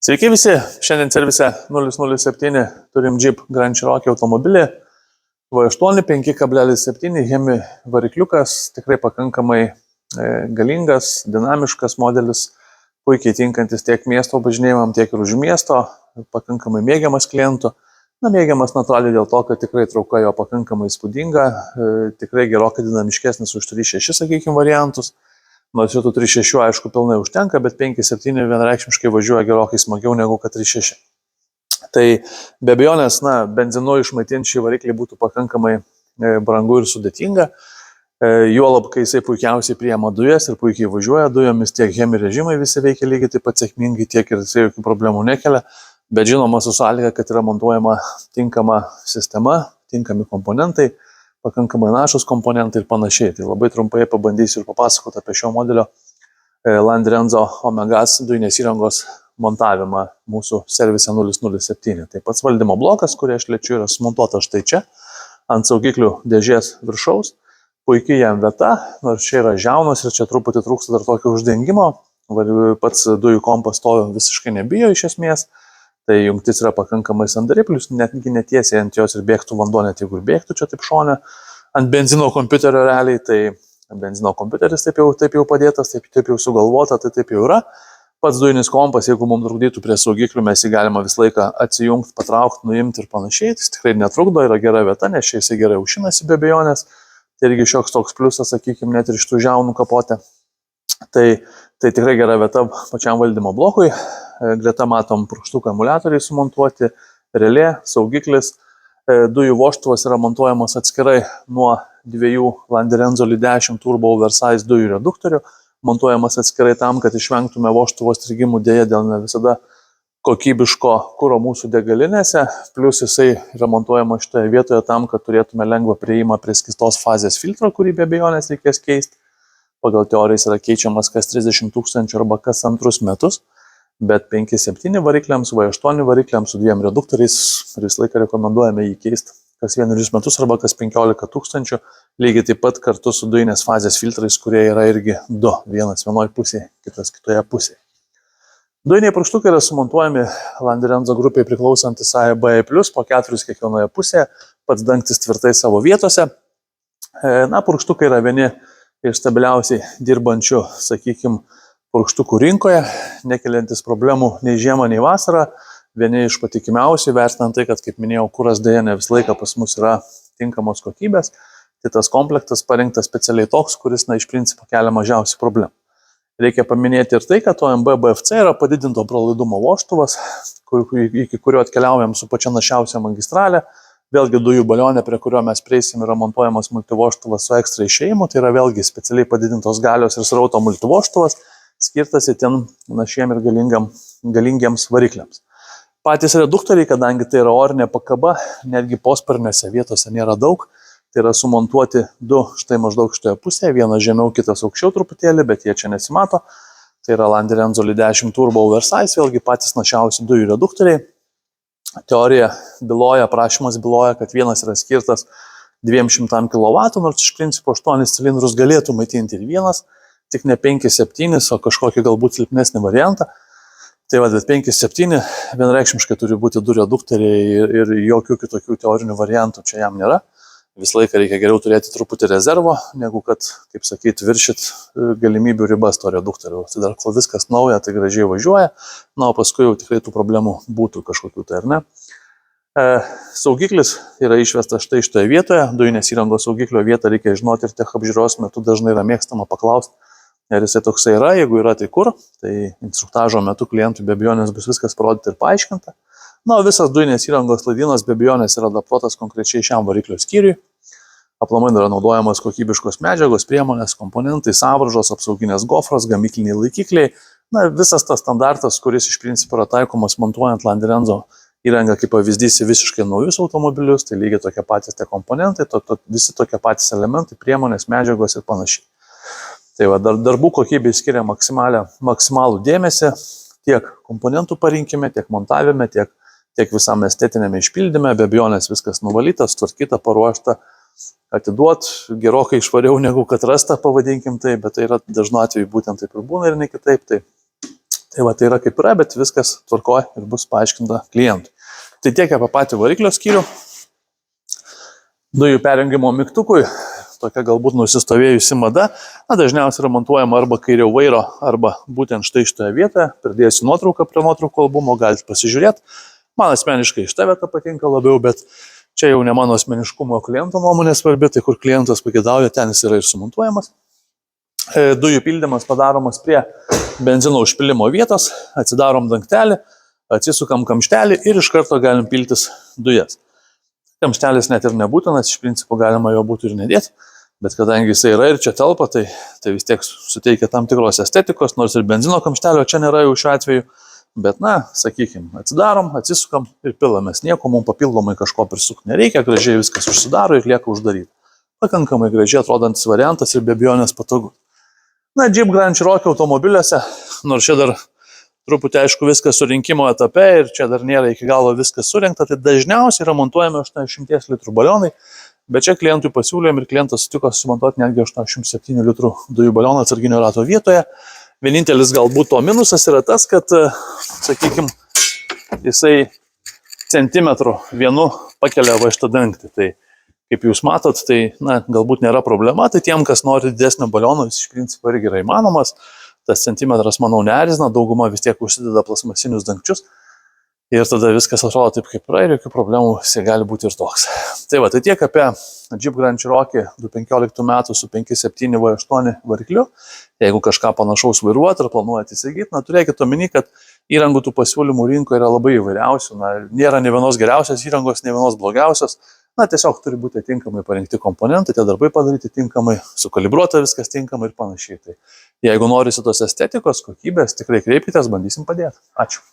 Sveiki visi, šiandien servise 007 turim Jeep Grand Cherokee automobilį, V8 5,7 Hemi varikliukas, tikrai pakankamai galingas, dinamiškas modelis, puikiai tinkantis tiek miesto važinėjimam, tiek ir už miesto, pakankamai mėgiamas klientų. Mėgiamas natūraliai dėl to, kad tikrai trauka jo pakankamai įspūdinga, tikrai gerokai dinamiškesnis už 3.6, sakykime, variantus. Nors šitų 3.6 aišku pilnai užtenka, bet 5.7 vienareikšmiškai važiuoja gerokai smagiau negu kad 3.6. Tai be abejonės, benzinu išmaitinti šį variklį būtų pakankamai brangu ir sudėtinga. Juolab, kai jisai puikiausiai priima dujas ir puikiai važiuoja dujomis, tiek Hemi režimai visi veikia lygiai taip pat sėkmingai, tiek ir jisai jokių problemų nekelia. Bet žinoma, su sąlyga, kad yra montuojama tinkama sistema, tinkami komponentai, pakankamai našus komponentai ir panašiai. Tai labai trumpai pabandysiu ir papasakoti apie šio modelio Landrenzo Omegas dujinės įrangos montavimą mūsų servise 007. Tai pats valdymo blokas, kurį aš liečiu, yra sumontuotas štai čia, ant saugiklių dėžės viršaus. Puikiai jam vieta, nors čia yra žiaunos ir čia truputį trūksta dar tokio uždengimo. Pats dujų kompas to visiškai nebijo iš esmės. Tai jungtis yra pakankamai sandari, plus netgi netiesiai ant jos ir bėgtų vanduo, net jeigu ir bėgtų čia taip šone. Ant benzino kompiuterio realiai, tai benzino kompiuteris taip jau padėtas, taip jau sugalvota, tai taip jau yra. Pats dujinis kompas, jeigu mums trukdytų prie saugiklių, mes jį galima visą laiką atsijungti, patraukti, nuimti ir panašiai. Tai tikrai netrukdo, yra gera vieta, nes čia jisai gerai aušinasi be abejonės. Tai irgi šioks toks pliusas, sakykime, net ir iš tų žiaunų kapotė. Tai tikrai gera vieta pačiam valdymo blokui. Greta matom purkštuko akumuliatoriai sumontuoti, relė, saugiklis. Dujų vožtuvas yra montuojamas atskirai nuo dviejų Landrenzo L10 Turbo Oversize dujų reduktorių. Montuojamas atskirai tam, kad išvengtume vožtuvo strigimų dėja dėl ne visada kokybiško kuro mūsų degalinėse. Plus jisai yra montuojamas šitoje vietoje tam, kad turėtume lengvą prieimą prie skystos fazės filtro, kurį be abejonės reikės keisti. Pagal teorijas yra keičiamas kas 30 000 arba kas 2 metus. Bet 5.7 varikliams, V8 varikliams su 2 reduktoriais visą laiką rekomenduojame jį keisti kas 1 metus arba kas 15 000, lygiai taip pat kartu su dujinės fazės filtrais, kurie yra irgi du, vienas vienoje pusėje, kitas kitoje pusėje. Dujiniai purkštukai yra sumontuojami Landrenzo grupiai priklausantis AEB+, po 4 kiekvienoje pusėje, pats dangtis tvirtai savo vietose. Purkštukai yra vieni iš stabiliausiai dirbančių, sakykime, purkštukų rinkoje, nekeliantis problemų nei žiemą, nei vasarą. Vieni iš patikimiausių, vertinant tai, kad, kaip minėjau, kuras dėja ne visą laiką pas mus yra tinkamos kokybės. Tai tas komplektas parinktas specialiai toks, kuris, iš principo kelia mažiausiai problemų. Reikia paminėti ir tai, kad OMB BFC yra padidinto pralaidumo vožtuvas, iki kurio atkeliaujam su pačia našiausia magistralė. Vėlgi dujų balionė, prie kurio mes prieisim, yra montuojamas multivožtuvas su ekstra išėjimu. Tai yra vėlgi specialiai padidintos galios ir srauto multivožtuvas, skirtas itin našiem ir galingiems varikliams. Patys reduktoriai, kadangi tai yra orinė pakaba, netgi posparnėse vietose nėra daug, tai yra sumontuoti du štai maždaug šitoje pusėje, vienas žemiau, kitas aukščiau truputėlį, bet jie čia nesimato. Tai yra Landrenzo L10 Turbo Oversize, vėlgi patys našiausi dujų reduktoriai. Teorija byloja, prašymas byloja, kad vienas yra skirtas 200 kW, nors iš principo 8 cilindrus galėtų maitinti ir vienas, tik ne 5.7, o kažkokį galbūt silpnesnį variantą. Tai bet 5.7 vienareikšmiškai turi būti du reduktoriai ir jokių kitokių teorinių variantų čia jam nėra. Visą laiką reikia geriau turėti truputį rezervo, negu kad, kaip sakyti, viršit galimybių ribas to reduktorių. Tai dar kol viskas nauja, tai gražiai važiuoja, o paskui jau tikrai tų problemų būtų kažkokių tai, ar ne. Saugiklis yra išvestas štai šitoje vietoje, dujinės įrangos saugiklio vietą reikia žinoti ir tech apžiūros metu dažnai yra mėgstama paklausti, ar jisai toksai yra, jeigu yra, tai kur. Tai instruktažo metu klientui be abejonės bus viskas parodyti ir paaiškinta. Visas dujinės įrangos laidynas be abejonės yra adaptuotas konkrečiai šiam variklio skyriui. Aplamai yra naudojamos kokybiškos medžiagos, priemonės, komponentai, sąvaržos, apsauginės gofros, gamykliniai laikikliai. Visas tas standartas, kuris iš principo yra taikomas montuojant Landrenzo įrangą kaip pavyzdys į visiškai naujus automobilius, tai lygiai tokie patys tie komponentai, visi tokie patys elementai, priemonės, medžiagos ir panašiai. Tai darbų kokybei skiria maksimalų dėmesį tiek komponentų parinkime, tiek montavime, tiek visam estetinėme išpildyme. Be abejonės viskas nuvalyta, sutvarkyta, paruošta, atiduot gerokai švariau negu kad rasta, pavadinkim tai, bet tai yra dažnu atveju būtent taip ir būna ir ne kitaip. Tai Tai va, tai yra kaip yra, bet viskas tvarkoja ir bus paaiškinta klientui. Tai tiek apie patį variklio skyrių. Dujų perjungimo mygtukui, tokia galbūt nusistovėjusi mada, dažniausiai yra montuojama arba kairiau vairo, arba būtent štai šitoje vietoje. Pridėsiu nuotrauką prie nuotraukų albumo, galite pasižiūrėti. Man asmeniškai šita vieta patinka labiau, bet čia jau ne mano asmeniškumo, kliento nuomonė svarbi, tai kur klientas pagėdauja, ten jis yra ir sumontuojamas. Dujų pildymas padaromas prie benzino užpilimo vietos, atsidarom dangtelį, atsisukam kamštelį ir iš karto galim piltis dujas. Kamštelis net ir nebūtinas, iš principo galima jo būtų ir nedėti, bet kadangi jisai yra ir čia telpa, tai vis tiek suteikia tam tikros estetikos, nors ir benzino kamštelio čia nėra jau šiuo atveju, bet sakykime, atsidarom, atsisukam ir pilamės. Nieko mums papildomai kažko prisukti nereikia, gražiai viskas užsidaro ir lieka uždaryti. Pakankamai gražiai atrodantis variantas ir be abejonės patogus. Jeep Grand Cherokee automobiliuose, nors čia dar truputį aišku viskas surinkimo etape ir čia dar nėra iki galo viskas surinkta, tai dažniausiai yra montuojami 800 litrų balionai, bet čia klientui pasiūlėm ir klientas sutiko sumontuoti netgi 87 litrų dujų balioną atsarginio rato vietoje. Vienintelis galbūt to minusas yra tas, kad, sakykime, jisai centimetrų vienu pakelia va šitą dangtį. Tai kaip jūs matot, tai galbūt nėra problema, tai tiem, kas nori didesnio baliono, jis iš principo irgi yra įmanomas. Tas centimetras, manau, neerzina, dauguma vis tiek užsideda plasmasinius dangčius ir tada viskas atrodo taip kaip yra ir jokių problemų jisai gali būti ir toks. Tai va, tai tiek apie Jeep Grand Cherokee 2015 metų su 5.7 V8 varikliu. Jeigu kažką panašaus vairuoti ar planuojate įsigyti, turėkite omeny, kad įrangų tų pasiūlymų rinkoje yra labai įvairiausių. Nėra ne vienos geriausios įrangos, ne vienos blogiausios. Tiesiog turi būti tinkamai parinkti komponentai, tie darbai padaryti tinkamai, sukalibruota viskas tinkamai ir panašiai. Tai jeigu norisi tos estetikos, kokybės, tikrai kreipkitės, bandysim padėti. Ačiū.